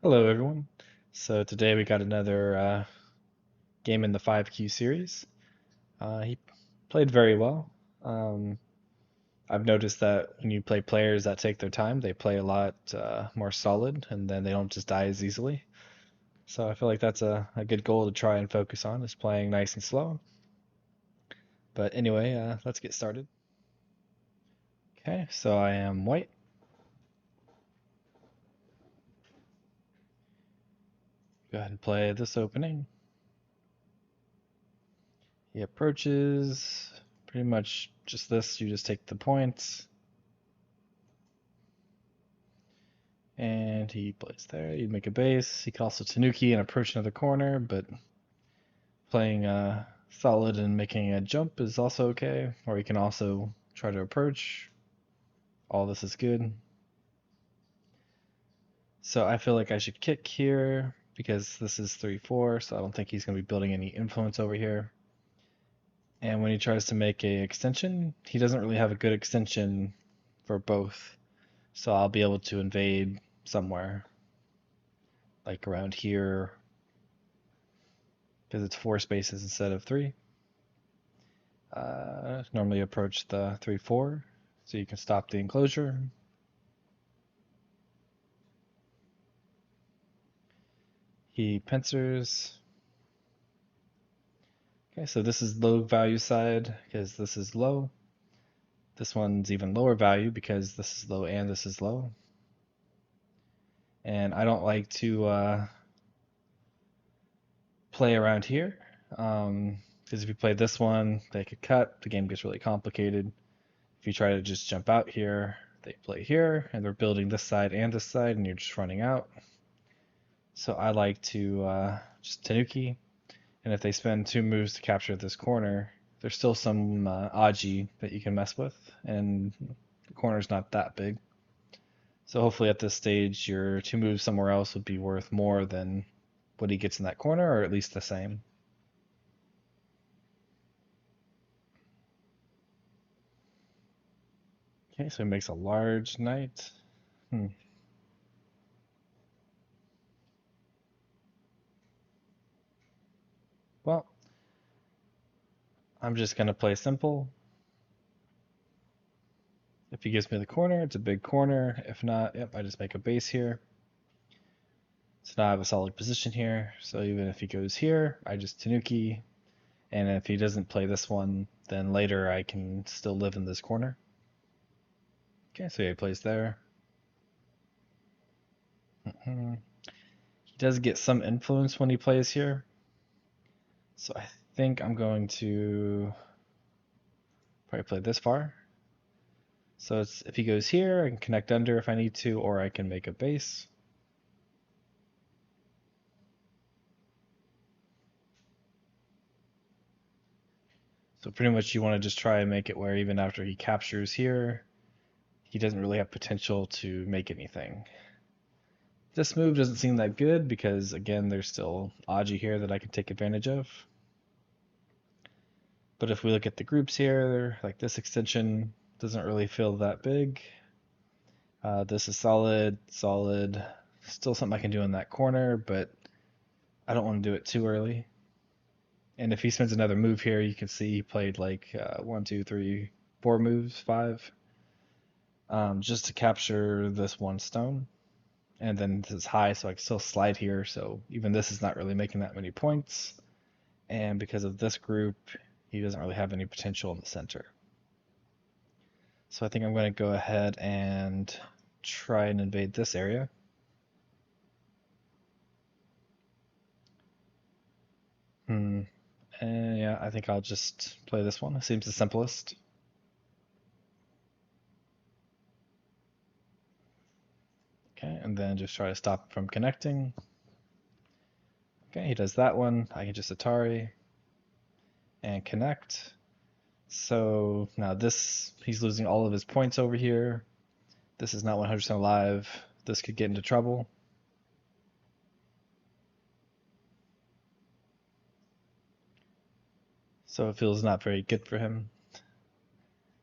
Hello, everyone. So today we got another game in the 5Q series. He played very well. Um, I've noticed that when you play players that take their time, they play a lot more solid, and then they don't just die as easily. So I feel like that's a good goal to try and focus on, is playing nice and slow. But anyway, let's get started. Okay, so I am white. Go ahead and play this opening. He approaches. Pretty much just this, you just take the points. And he plays there. You make a base. He can also Tanuki and approach another corner, but playing solid and making a jump is also okay. Or he can also try to approach. All this is good. So I feel like I should kick here because this is 3-4, so I don't think he's going to be building any influence over here. And when he tries to make a extension, he doesn't really have a good extension for both. So I'll be able to invade somewhere, like around here, because it's 4 spaces instead of 3. Normally approach the 3-4 so you can stop the enclosure. He pincers. Okay, so this is low value side because this is low. This one's even lower value because this is low and this is low. And I don't like to play around here because if you play this one, they could cut. The game gets really complicated. If you try to just jump out here, they play here, and they're building this side and this side, and you're just running out. So I like to just Tanuki, and if they spend 2 moves to capture this corner, there's still some Aji that you can mess with, and the corner's not that big. So hopefully at this stage, your 2 moves somewhere else would be worth more than what he gets in that corner, or at least the same. Okay, so he makes a large knight. Hmm. Well, I'm just gonna play simple. If he gives me the corner, it's a big corner. If not, yep, I just make a base here. So now I have a solid position here. So even if he goes here, I just Tanuki. And if he doesn't play this one, then later I can still live in this corner. Okay, so he plays there. He does get some influence when he plays here. So I think I'm going to probably play this far. So it's if he goes here, I can connect under if I need to, or I can make a base. So pretty much you want to just try and make it where even after he captures here, he doesn't really have potential to make anything. This move doesn't seem that good because again, there's still Aji here that I can take advantage of. But if we look at the groups here, like this extension doesn't really feel that big. This is solid, solid. Still something I can do in that corner, but I don't want to do it too early. And if he spends another move here, you can see he played like 1, 2, 3, 4 moves, 5, just to capture this one stone. And then this is high, so I can still slide here. So even this is not really making that many points. And because of this group, he doesn't really have any potential in the center. So I think I'm going to go ahead and try and invade this area. Hmm. And yeah, I think I'll just play this one. It seems the simplest. Okay, and then just try to stop it from connecting. Okay, he does that one. I can just Atari and connect. So now this, he's losing all of his points over here. This is not 100% alive. This could get into trouble. So it feels not very good for him.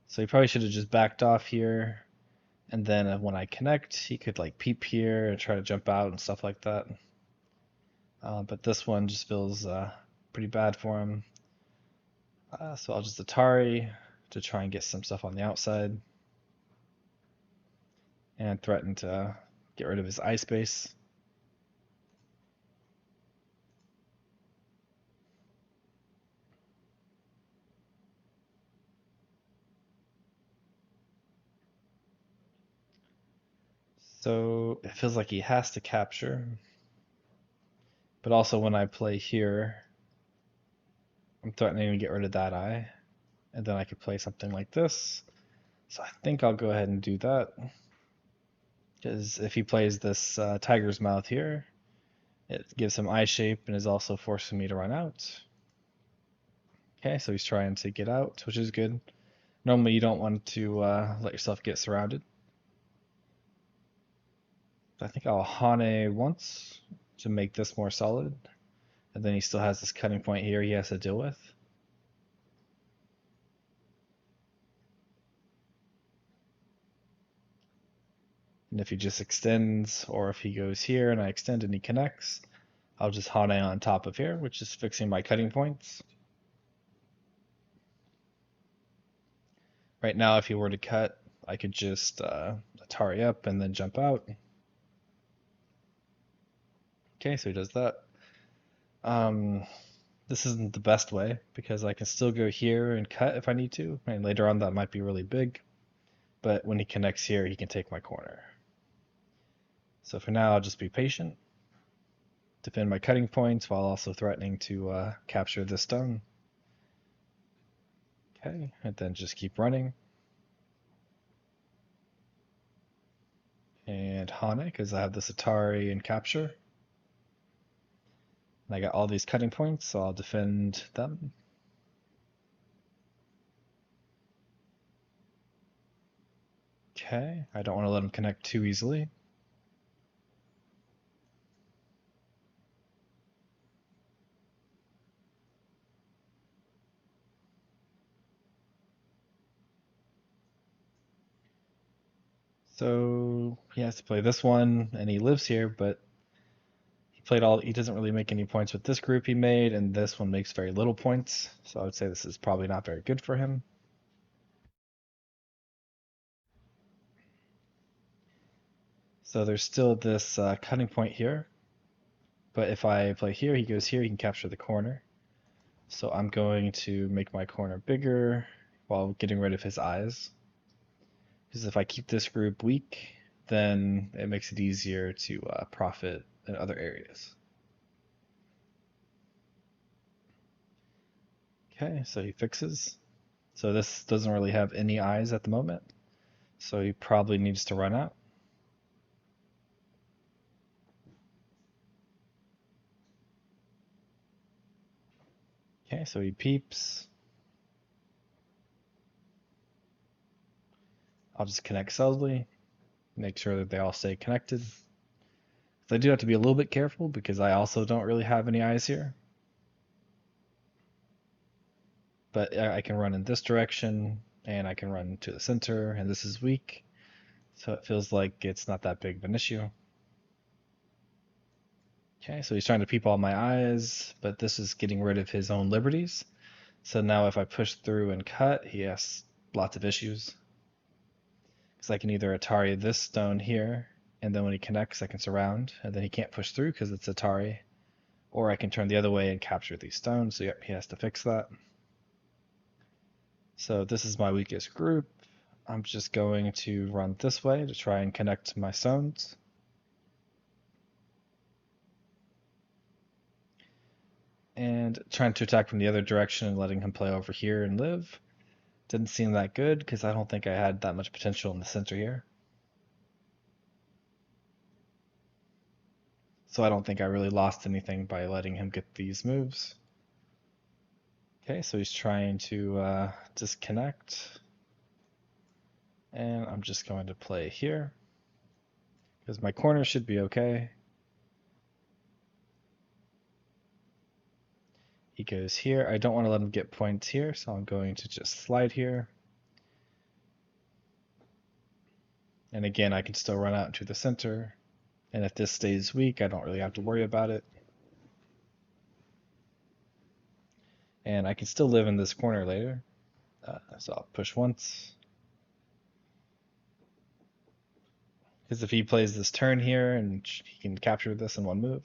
So he probably should have just backed off here And then when I connect, he could like peep here and try to jump out and stuff like that. But this one just feels pretty bad for him. So I'll just Atari to try and get some stuff on the outside and threaten to get rid of his eye space. So it feels like he has to capture, but also when I play here, I'm threatening to get rid of that eye, and then I could play something like this. So I think I'll go ahead and do that, because if he plays this tiger's mouth here, it gives him eye shape and is also forcing me to run out. Okay, so he's trying to get out, which is good. Normally you don't want to let yourself get surrounded. I think I'll Hane once to make this more solid. And then he still has this cutting point here he has to deal with. And if he just extends, or if he goes here and I extend and he connects, I'll just Hane on top of here, which is fixing my cutting points. Right now, if he were to cut, I could just Atari up and then jump out. Okay, so he does that. This isn't the best way because I can still go here and cut if I need to, and later on that might be really big. But when he connects here, he can take my corner. So for now, I'll just be patient, defend my cutting points while also threatening to capture this stone. Okay, and then just keep running. And Hane, because I have this Atari and capture. And I got all these cutting points, so I'll defend them. Okay, I don't want to let him connect too easily. So he has to play this one, and he lives here, but he doesn't really make any points with this group he made, and this one makes very little points. So I would say this is probably not very good for him. So there's still this cutting point here, but if I play here, he goes here, he can capture the corner. So I'm going to make my corner bigger while getting rid of his eyes. Because if I keep this group weak, then it makes it easier to profit in other areas. Okay, so he fixes. So this doesn't really have any eyes at the moment, so he probably needs to run out. Okay, so he peeps. I'll just connect subtly, make sure that they all stay connected. So I do have to be a little bit careful because I also don't really have any eyes here. But I can run in this direction, and I can run to the center, and this is weak. So it feels like it's not that big of an issue. Okay, so he's trying to peep all my eyes, but this is getting rid of his own liberties. So now if I push through and cut, he has lots of issues. Because I can either Atari this stone here, and then when he connects, I can surround, and then he can't push through because it's Atari. Or I can turn the other way and capture these stones, so yep, he has to fix that. So this is my weakest group. I'm just going to run this way to try and connect my stones. And trying to attack from the other direction and letting him play over here and live. Didn't seem that good because I don't think I had that much potential in the center here. So I don't think I really lost anything by letting him get these moves. Okay, so he's trying to disconnect. And I'm just going to play here because my corner should be okay. He goes here. I don't want to let him get points here, so I'm going to just slide here. And again, I can still run out into the center. And if this stays weak, I don't really have to worry about it. And I can still live in this corner later. So I'll push once. Because if he plays this turn here, and he can capture this in one move.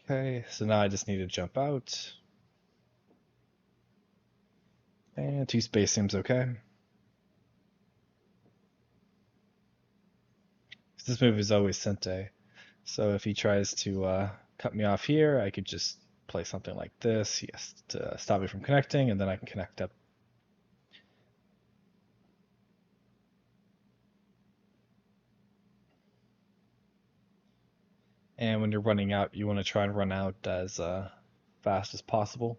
Okay, so now I just need to jump out. And 2 space seems okay. This move is always Sente. So if he tries to cut me off here, I could just play something like this. He has to stop me from connecting, and then I can connect up. And when you're running out, you want to try and run out as fast as possible.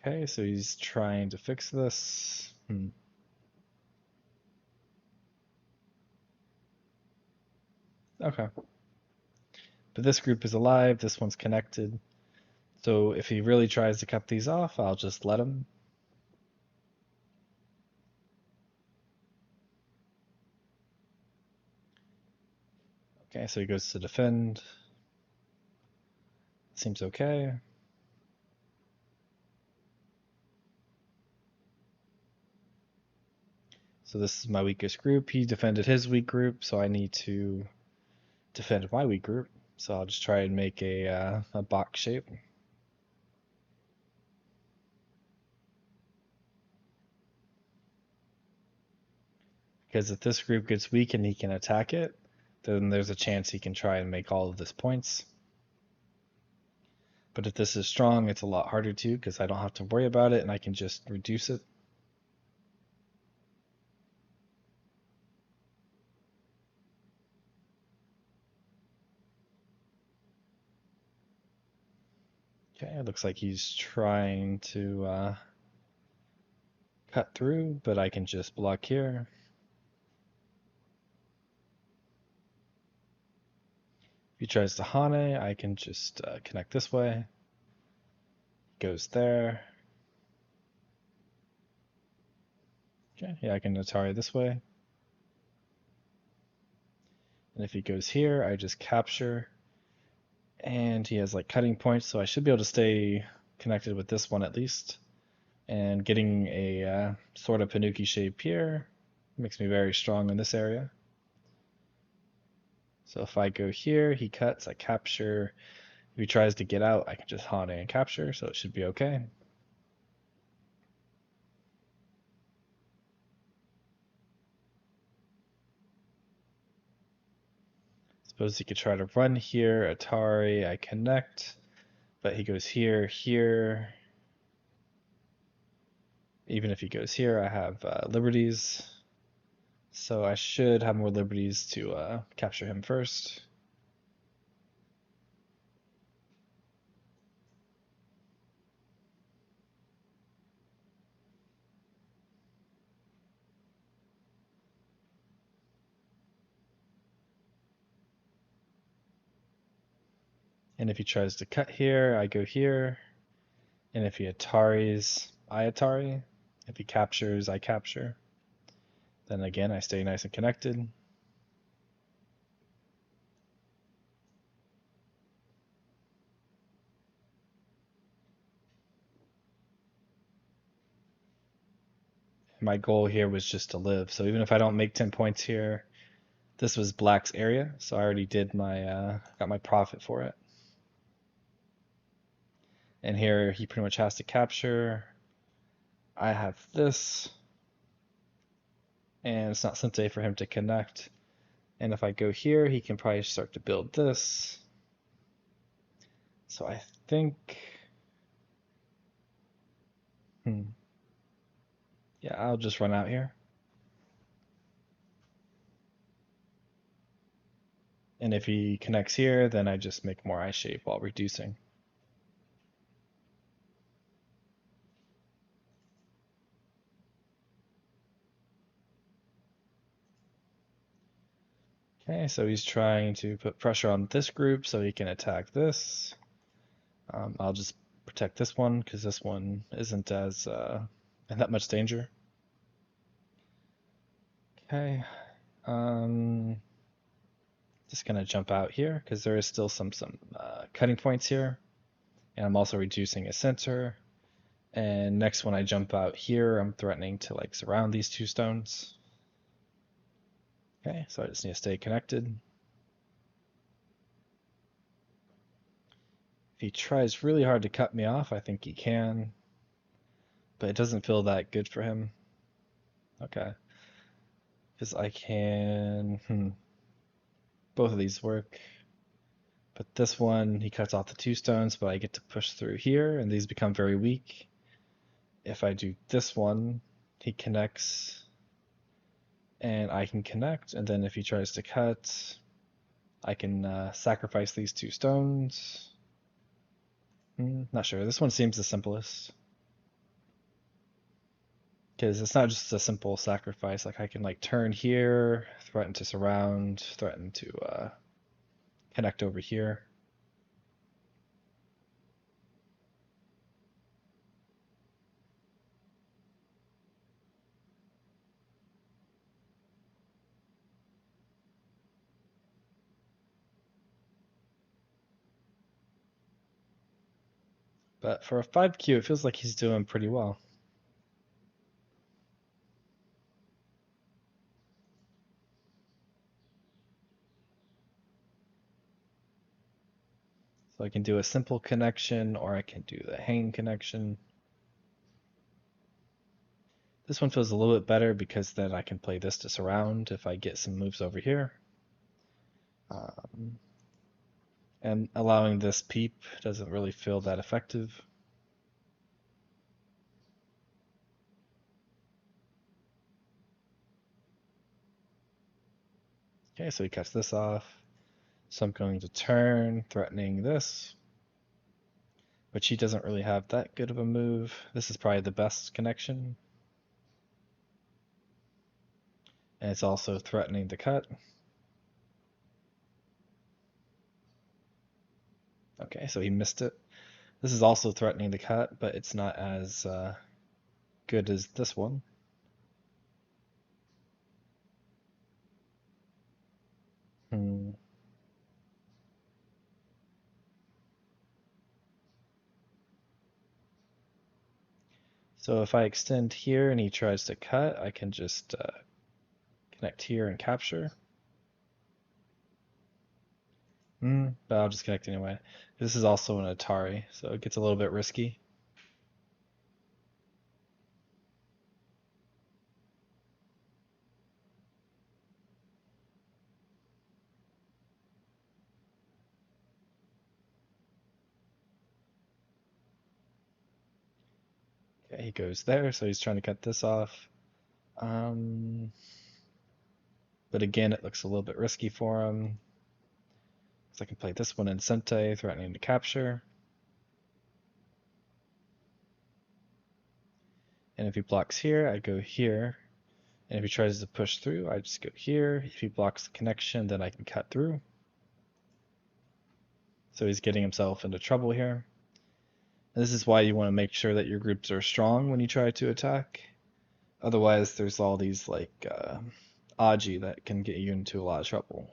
Okay, so he's trying to fix this. Okay. But this group is alive, this one's connected. So if he really tries to cut these off, I'll just let him. Okay, so he goes to defend. Seems okay. So this is my weakest group. He defended his weak group, so I need to defend my weak group. So I'll just try and make a box shape. Because if this group gets weak and he can attack it, then there's a chance he can try and make all of this points. But if this is strong, it's a lot harder to, because I don't have to worry about it and I can just reduce it. Okay, it looks like he's trying to cut through, but I can just block here. If he tries to Hane, I can just connect this way. Goes there. Okay, yeah, I can Atari this way. And if he goes here, I just capture. And he has like cutting points, so I should be able to stay connected with this one at least. And getting a sort of Panuki shape here makes me very strong in this area. So if I go here, he cuts, I capture. If he tries to get out, I can just Hane and capture, so it should be okay. Suppose he could try to run here, Atari, I connect, but he goes here, here. Even if he goes here, I have liberties. So I should have more liberties to capture him first. And if he tries to cut here, I go here. And if he Ataris, I Atari. If he captures, I capture. Then again, I stay nice and connected. My goal here was just to live. So even if I don't make 10 points here, this was black's area. So I already did got my profit for it. And here he pretty much has to capture. I have this. And it's not Sente for him to connect. And if I go here, he can probably start to build this. So I think, yeah, I'll just run out here. And if he connects here, then I just make more eye shape while reducing. Okay, so he's trying to put pressure on this group so he can attack this. I'll just protect this one because this one isn't as in that much danger. Okay, just gonna jump out here because there is still some cutting points here, and I'm also reducing a center. And next when I jump out here, I'm threatening to like surround these two stones. Okay, so I just need to stay connected. If he tries really hard to cut me off, I think he can, but it doesn't feel that good for him. Okay, because I can, both of these work. But this one, he cuts off the two stones, but I get to push through here, and these become very weak. If I do this one, he connects, and I can connect, and then if he tries to cut, I can sacrifice these two stones. Not sure. This one seems the simplest. Because it's not just a simple sacrifice. Like I can like turn here, threaten to surround, threaten to connect over here. But for a 5Q, it feels like he's doing pretty well. So I can do a simple connection or I can do the hang connection. This one feels a little bit better because then I can play this to surround if I get some moves over here. And allowing this peep doesn't really feel that effective. Okay, so he cuts this off. So I'm going to turn, threatening this. But she doesn't really have that good of a move. This is probably the best connection. And it's also threatening the cut. Okay, so he missed it. This is also threatening the cut, but it's not as good as this one. Hmm. So if I extend here and he tries to cut, I can just connect here and capture. But I'll just connect anyway. This is also an Atari, so it gets a little bit risky. Okay, he goes there, so he's trying to cut this off. But again, it looks a little bit risky for him. So I can play this one in Sente, threatening to capture. And if he blocks here, I go here. And if he tries to push through, I just go here. If he blocks the connection, then I can cut through. So he's getting himself into trouble here. And this is why you want to make sure that your groups are strong when you try to attack. Otherwise, there's all these like Aji that can get you into a lot of trouble.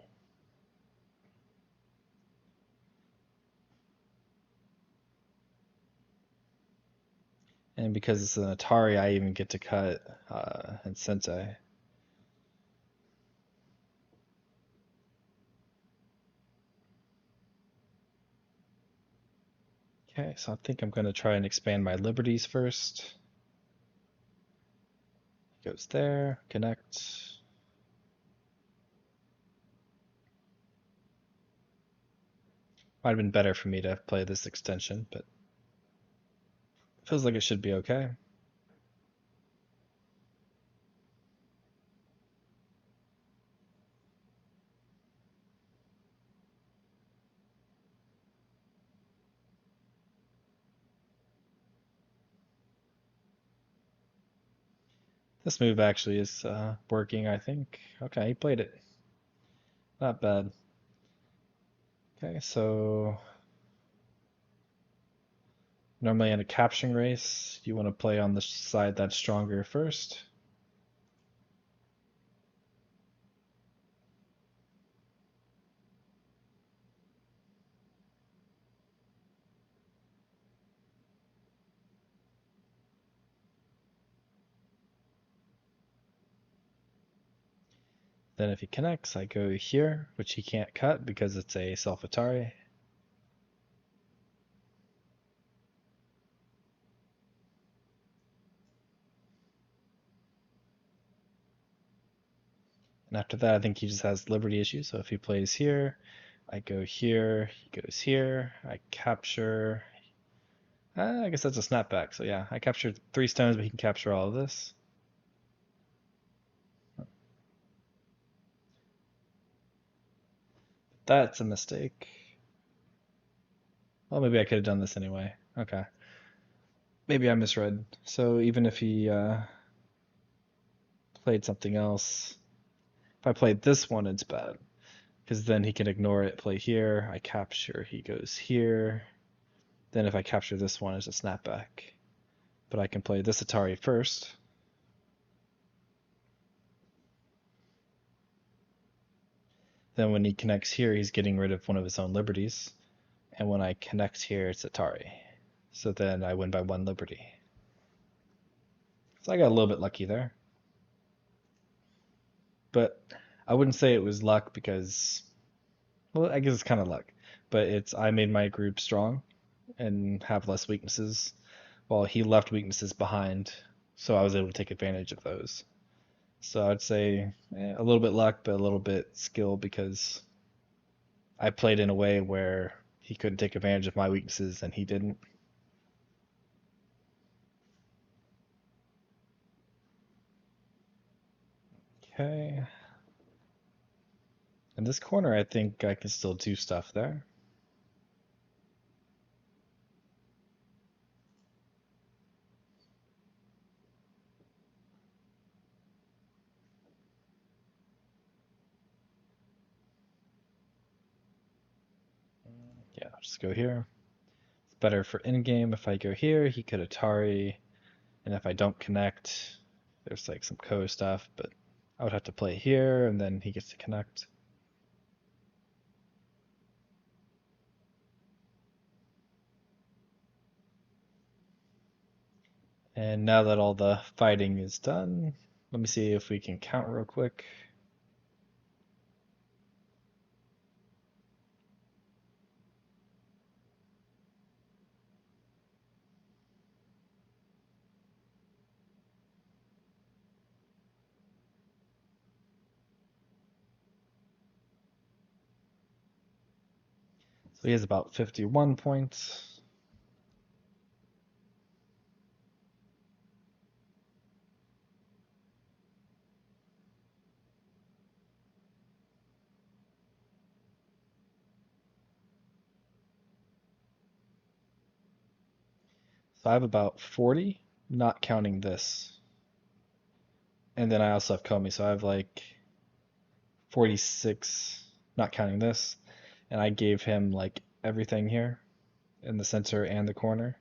And because it's an Atari, I even get to cut in Sente. Okay, so I think I'm going to try and expand my liberties first. Goes there, connect. Might have been better for me to play this extension, but feels like it should be okay. This move actually is working, I think. Okay, he played it. Not bad. Okay, so Normally in a capturing race, you want to play on the side that's stronger first. Then if he connects, I go here, which he can't cut because it's a self-Atari. And after that, I think he just has liberty issues. So if he plays here, I go here, he goes here, I capture. I guess that's a snapback. So yeah, I captured 3 stones, but he can capture all of this. That's a mistake. Well, maybe I could have done this anyway. Okay. Maybe I misread. So even if he played something else, if I played this one, it's bad. Because then he can ignore it, play here, I capture, he goes here. Then if I capture this one, it's a snapback. But I can play this Atari first. Then when he connects here, he's getting rid of one of his own liberties. And when I connect here, it's Atari. So then I win by 1 liberty. So I got a little bit lucky there. But I wouldn't say it was luck because, well, I guess it's kind of luck. But it's I made my group strong and have less weaknesses, while he left weaknesses behind. So I was able to take advantage of those. So I'd say a little bit luck, but a little bit skill because I played in a way where he couldn't take advantage of my weaknesses and he didn't. Okay. In this corner, I think I can still do stuff there. Yeah, I'll just go here. It's better for Endgame if I go here. He could Atari, and if I don't connect, there's like some co stuff, but I would have to play here, and then he gets to connect. And now that all the fighting is done, let me see if we can count real quick. So he has about 51 points. So I have about 40, not counting this. And then I also have Comey, so I have like 46, not counting this. And I gave him like everything here in the center and the corner.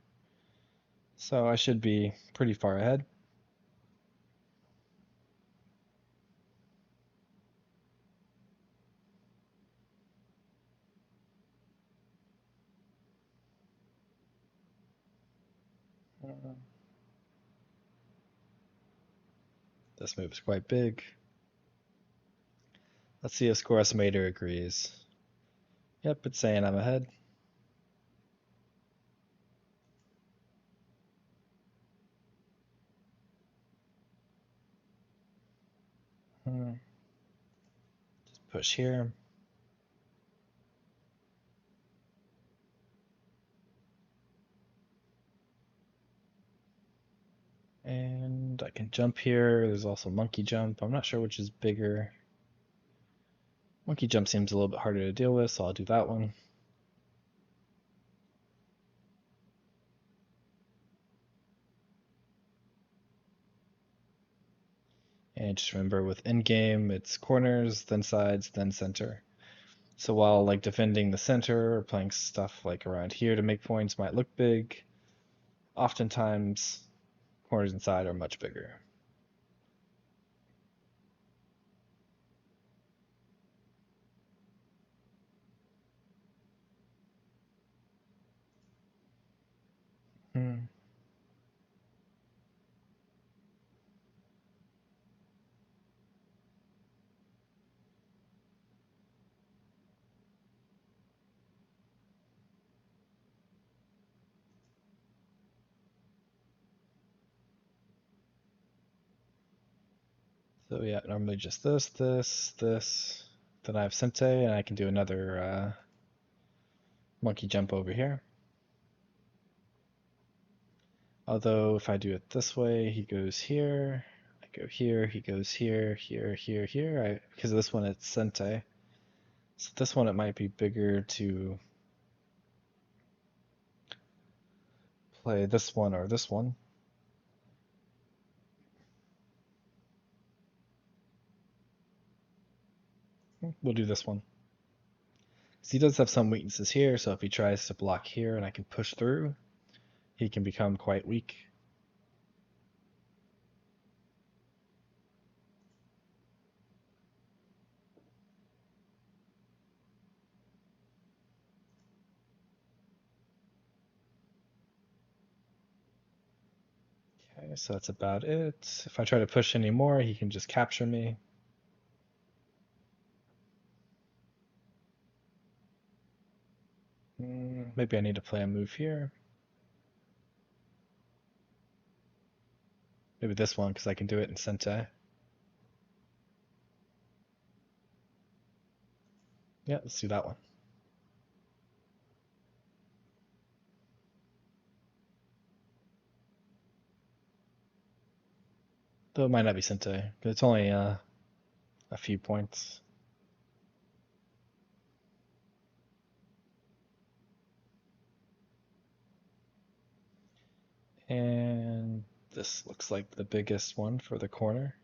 So I should be pretty far ahead. This move is quite big. Let's see if Score Estimator agrees. Yep, it's saying I'm ahead. Just push here. And I can jump here. There's also monkey jump. I'm not sure which is bigger. Monkey jump seems a little bit harder to deal with, so I'll do that one. And just remember with Endgame, it's corners, then sides, then center. So while like defending the center or playing stuff like around here to make points might look big, oftentimes corners inside are much bigger. Hmm. So yeah, normally just this, this, this. Then I have Sente, and I can do another monkey jump over here. Although if I do it this way, he goes here, I go here, he goes here, here, here, here. Because of this one, it's Sente. So this one, it might be bigger to play this one or this one. We'll do this one. So he does have some weaknesses here, so if he tries to block here and I can push through, he can become quite weak. Okay, so that's about it. If I try to push any more, he can just capture me. Maybe I need to play a move here. Maybe this one, because I can do it in Sente. Yeah, let's do that one. Though it might not be Sente, because it's only a few points. And this looks like the biggest one for the corner.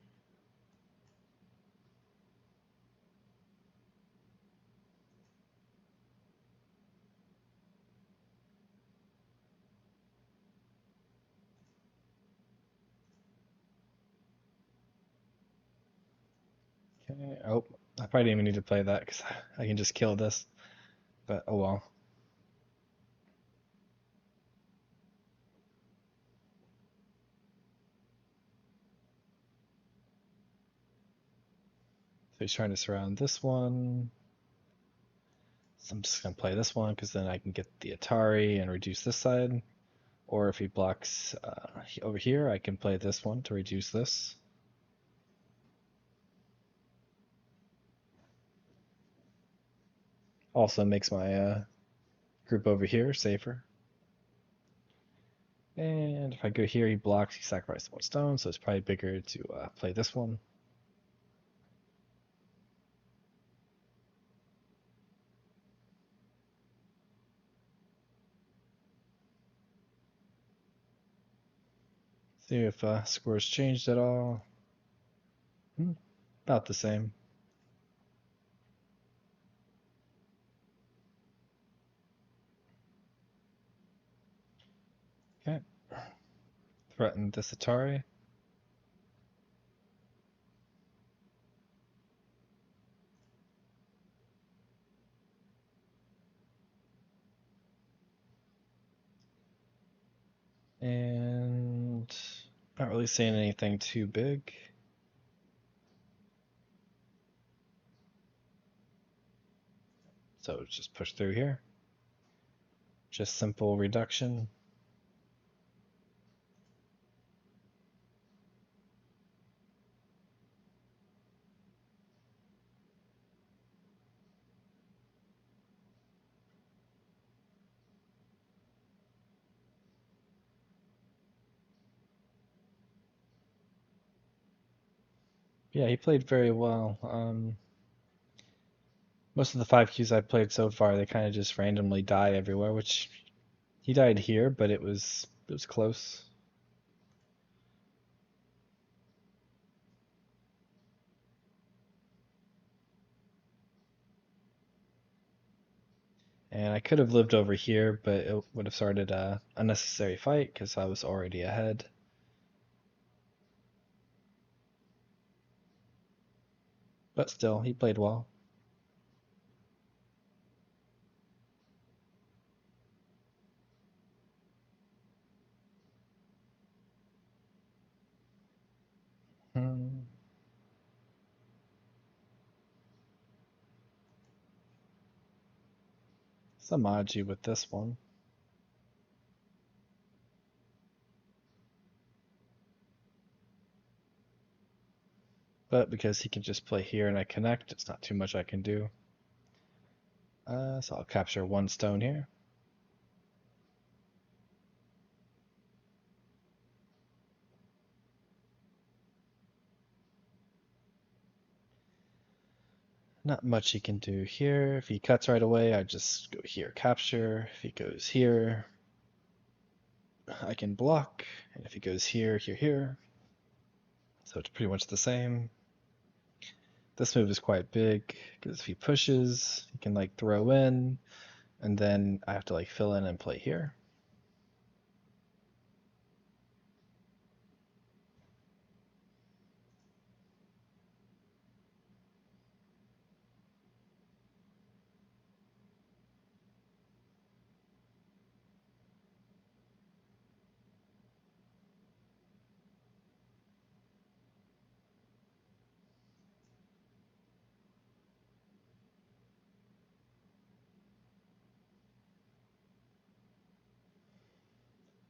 Okay. Oh, I probably didn't even need to play that because I can just kill this. But oh well. So he's trying to surround this one. So I'm just gonna play this one because then I can get the Atari and reduce this side. Or if he blocks over here, I can play this one to reduce this. Also makes my group over here safer. And if I go here, he blocks, he sacrifices one stone, so it's probably bigger to play this one. See if scores changed at all. About the same. Okay. Threaten this Atari. And not really seeing anything too big. So just push through here. Just simple reduction. Yeah, he played very well. Most of the 5 Qs I've played so far, they kind of just randomly die everywhere, which he died here, but it was close. And I could have lived over here, but it would have started a unnecessary fight because I was already ahead. But still, he played well. Hmm. Samaji with this one. But because he can just play here and I connect, it's not too much I can do. So I'll capture one stone here. Not much he can do here. If he cuts right away, I just go here, capture. If he goes here, I can block. And if he goes here, here, here. So it's pretty much the same. This move is quite big because if he pushes, he can like throw in, and then I have to like fill in and play here.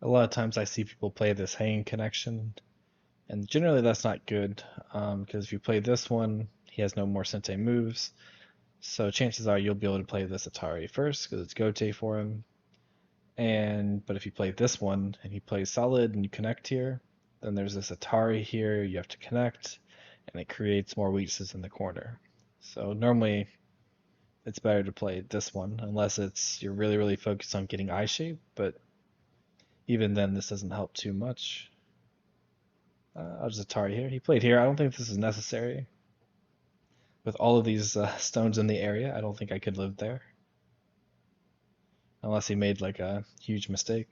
A lot of times I see people play this hanging connection, and generally that's not good because if you play this one, he has no more Sente moves. So chances are you'll be able to play this Atari first because it's Gote for him. But if you play this one and he plays solid and you connect here, then there's this Atari here you have to connect, and it creates more weaknesses in the corner. So normally it's better to play this one unless it's you're really really focused on getting eye shape, but even then this doesn't help too much. I'll just Atari here. He played here. I don't think this is necessary. With all of these stones in the area, I don't think I could live there. Unless he made like a huge mistake.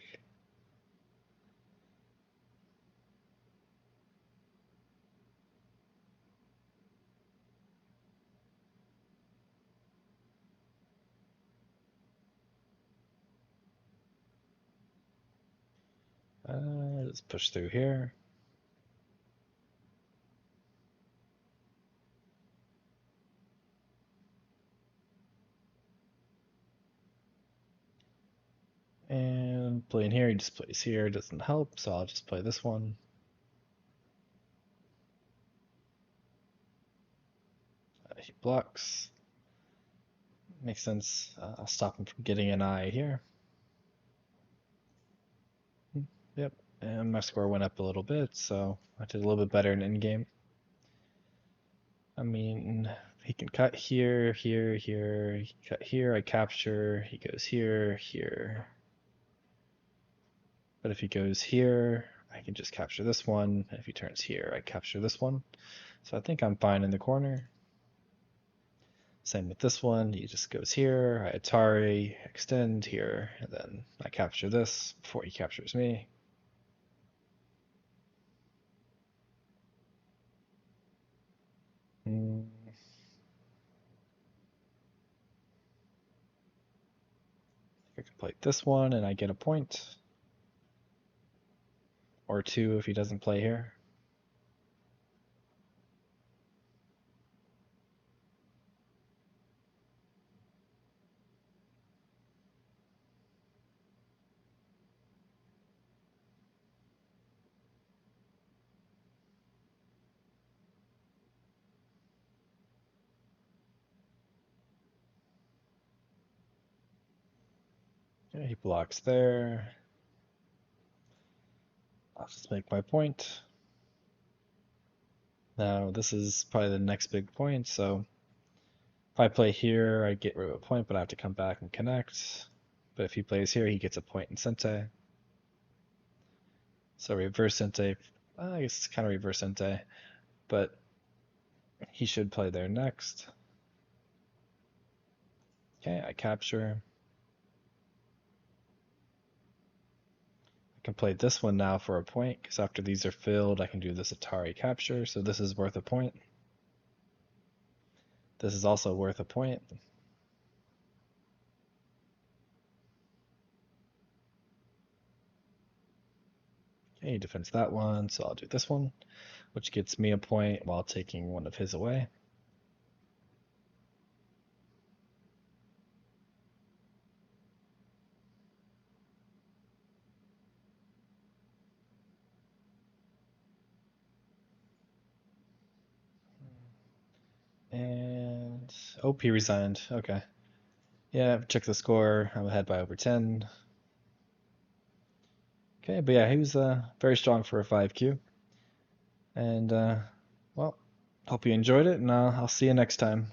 Let's push through here. And playing here, he just plays here, doesn't help, so I'll just play this one. He blocks. Makes sense. I'll stop him from getting an eye here. Yep, and my score went up a little bit, so I did a little bit better in Endgame. I mean, he can cut here, here, here. He can cut here, I capture. He goes here, here. But if he goes here, I can just capture this one. If he turns here, I capture this one. So I think I'm fine in the corner. Same with this one. He just goes here, I Atari, extend here, and then I capture this before he captures me. Hmm. I can play this one and I get a point. Or two if he doesn't play here. Yeah, he blocks there. I'll just make my point. Now this is probably the next big point, so if I play here, I get rid of a point, but I have to come back and connect. But if he plays here, he gets a point in Sente. So reverse Sente, I guess it's kind of reverse Sente, but he should play there next. Okay, I capture. I can play this one now for a point, because after these are filled, I can do this Atari capture, so this is worth a point. This is also worth a point. Okay, he defends that one, so I'll do this one, which gets me a point while taking one of his away. And oh, he resigned. Okay. Yeah, check the score. I'm ahead by over 10. Okay, but yeah, he was very strong for a 5Q. And well, hope you enjoyed it, and I'll see you next time.